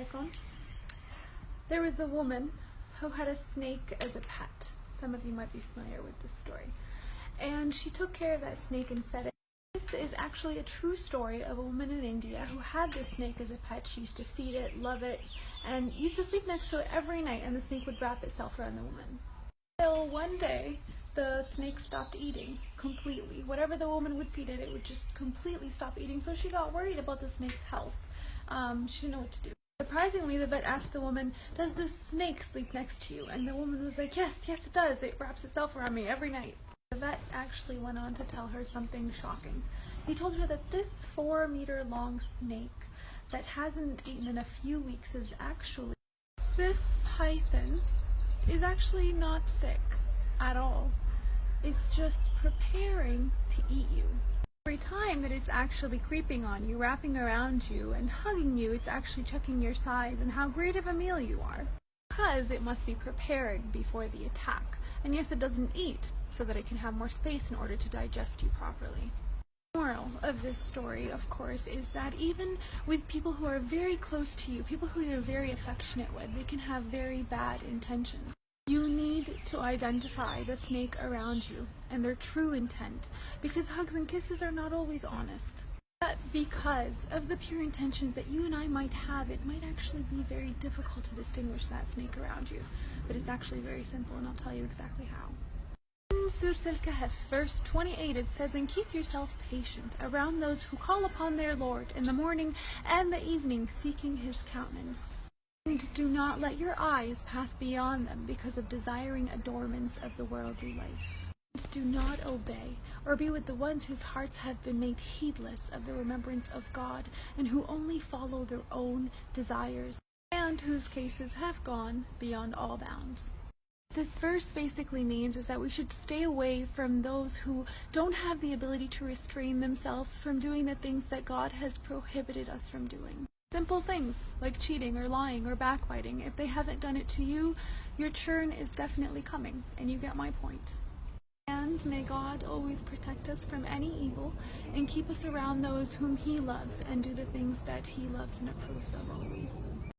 عليكم. There was a woman who had a snake as a pet. Some of you might be familiar with this story. And she took care of that snake and fed it. This is actually a true story of a woman in India who had this snake as a pet. She used to feed it, love it, and used to sleep next to it every night, and the snake would wrap itself around the woman. Until one day, the snake stopped eating completely. Whatever the woman would feed it, it would just completely stop eating. So she got worried about the snake's health. She didn't know what to do. Surprisingly, the vet asked the woman, "Does this snake sleep next to you?" And the woman was like, yes, it does. It wraps itself around me every night. The vet actually went on to tell her something shocking. He told her that this 4-meter-long snake that hasn't eaten in a few weeks is actually, this python is actually not sick at all. It's just preparing to eat you. Every time that it's actually creeping on you, wrapping around you, and hugging you, it's actually checking your size and how great of a meal you are. Because it must be prepared before the attack. And yes, it doesn't eat so that it can have more space in order to digest you properly. The moral of this story, of course, is that even with people who are very close to you, people who you're very affectionate with, they can have very bad intentions. You need to identify the snake around you and their true intent, because hugs and kisses are not always honest. But because of the pure intentions that you and I might have, it might actually be very difficult to distinguish that snake around you. But it's actually very simple, and I'll tell you exactly how. In Surah Al-Kahf, verse 28, it says, "And keep yourself patient around those who call upon their Lord in the morning and the evening, seeking his countenance. And do not let your eyes pass beyond them because of desiring adornments of the worldly life. And do not obey or be with the ones whose hearts have been made heedless of the remembrance of God, and who only follow their own desires, and whose cases have gone beyond all bounds." This verse basically means is that we should stay away from those who don't have the ability to restrain themselves from doing the things that God has prohibited us from doing. Simple things like cheating or lying or backbiting. If they haven't done it to you, your turn is definitely coming, and you get my point. And may God always protect us from any evil and keep us around those whom he loves and do the things that he loves and approves of always.